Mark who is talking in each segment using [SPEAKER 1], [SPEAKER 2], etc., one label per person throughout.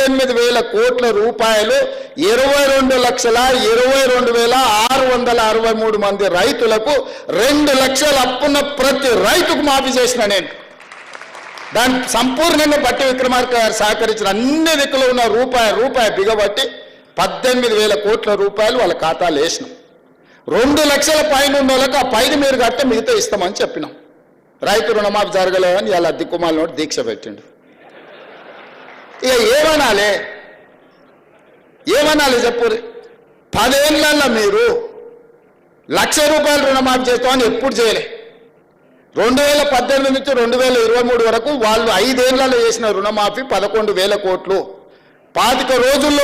[SPEAKER 1] 18,000 కోట్ల రూపాయలు 22,22,663 మంది రైతులకు 2 లక్షల అప్పున్న ప్రతి రైతుకు మాఫీ చేసిన నేను. దాని సంపూర్ణంగా బట్టి విక్రమార్క గారు సహకరించిన అన్ని దిక్కులు ఉన్న రూపాయి బిగబట్టి 18,000 కోట్ల రూపాయలు వాళ్ళ ఖాతాలు వేసినాం. 2 లక్షల పైన ఉన్న వాళ్ళకి ఆ పైన మీరు కట్టే మిగతా ఇస్తామని చెప్పినాం. రైతు రుణమాఫీ జరగలేదని ఇలా దిక్కుమాల నోటి దీక్ష పెట్టిండు. ఇక ఏమనాలి చెప్పు. 10 ఏళ్ళల్లో మీరు ₹1,00,000 రుణమాఫీ చేస్తామని ఎప్పుడు చేయలే. 2018 నుంచి 2023 వరకు వాళ్ళు 5 ఏళ్లలో చేసిన రుణమాఫీ 11,000 కోట్లు. 25 రోజుల్లో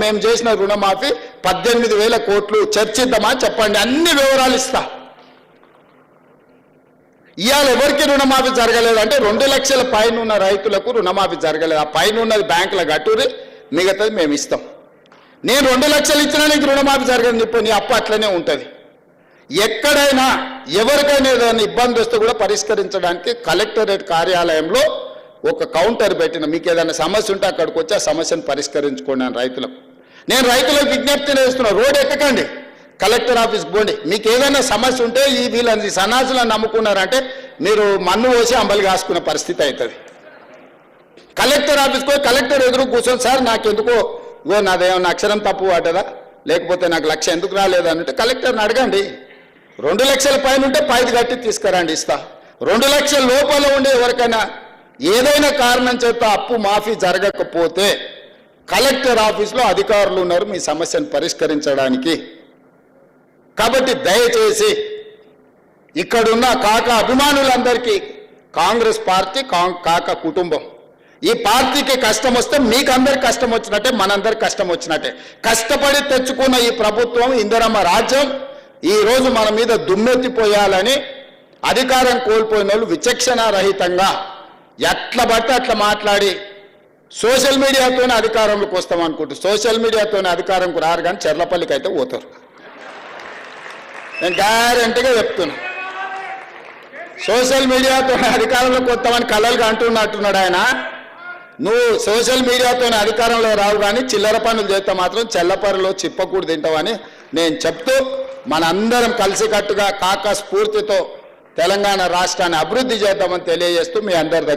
[SPEAKER 1] మేము చేసిన రుణమాఫీ 18,000 కోట్లు. చర్చిద్దామా చెప్పండి, అన్ని వివరాలు ఇస్తా. ఇవాళ ఎవరికి రుణమాఫీ జరగలేదంటే 2 లక్షల పైన ఉన్న రైతులకు రుణమాఫీ జరగలేదు. ఆ పైన ఉన్నది బ్యాంకుల గట్టూరి, మిగతాది మేము ఇస్తాం. నేను 2 లక్షలు ఇచ్చినా నీకు రుణమాఫీ జరగదు, ఇప్పుడు నీ అప్పు అట్లనే ఉంటుంది. ఎక్కడైనా ఎవరికైనా ఏదైనా ఇబ్బంది వస్తే కూడా పరిష్కరించడానికి కలెక్టరేట్ కార్యాలయంలో ఒక కౌంటర్ పెట్టిన. మీకు ఏదైనా సమస్య ఉంటే అక్కడికి వచ్చి ఆ సమస్యను పరిష్కరించుకోండి అని రైతులకు. నేను రైతులకు విజ్ఞప్తి చేస్తున్నా, రోడ్ ఎక్కకండి, కలెక్టర్ ఆఫీస్కి పోండి. మీకు ఏదైనా సమస్య ఉంటే వీళ్ళని సన్నాసులను నమ్ముకున్నారంటే మీరు మన్ను పోసి అంబలి కాసుకునే పరిస్థితి అవుతుంది. కలెక్టర్ ఆఫీస్కి పోయి కలెక్టర్ ఎదురు కూర్చొని, సార్ నాకెందుకో నాదేమన్నా అక్షరం తప్పు పడ్డదా, లేకపోతే నాకు 1,00,000 ఎందుకు రాలేదు అంటే కలెక్టర్ని అడగండి. 2 లక్షల పైన ఉంటే 5 కట్టి తీసుకురండి, ఇస్తా. 2 లక్షల లోపల ఉండే ఎవరికైనా ఏదైనా కారణం చేత అప్పు మాఫీ జరగకపోతే కలెక్టర్ ఆఫీస్లో అధికారులు ఉన్నారు మీ సమస్యను పరిష్కరించడానికి. కాబట్టి దయచేసి ఇక్కడున్న కాకా అభిమానులందరికీ, కాంగ్రెస్ పార్టీ కాకా కుటుంబం, ఈ పార్టీకి కష్టం వస్తే మీకు అందరికి కష్టం వచ్చినట్టే, మనందరికి కష్టం వచ్చినట్టే. కష్టపడి తెచ్చుకున్న ఈ ప్రభుత్వం, ఇందిరమ్మ రాజ్యం ఈరోజు మన మీద దుమ్మెత్తిపోయాలని అధికారం కోల్పోయిన వాళ్ళు విచక్షణారహితంగా ఎట్లా పడితే అట్లా మాట్లాడి సోషల్ మీడియాతోనే అధికారంలోకి వస్తాం అనుకుంటారు. సోషల్ మీడియాతోనే అధికారంకు రారు, కానీ చెర్లపల్లికి అయితే పోతారు. నేను గ్యారెంటీగా చెప్తున్నా, సోషల్ మీడియాతోనే అధికారంలోకి వస్తామని కలలుగా అంటున్నట్టున్నాడు ఆయన. నువ్వు సోషల్ మీడియాతోనే అధికారంలో రావు, కానీ చిల్లర పనులు చేస్తే మాత్రం చెల్లపరులో చిప్పకూడు తింటావని నేను చెప్తూ, మనందరం కలిసికట్టుగా కాకా స్ఫూర్తితో తెలంగాణ రాష్ట్రాన్ని అభివృద్ధి చేద్దామని తెలియజేస్తూ మీ అందరి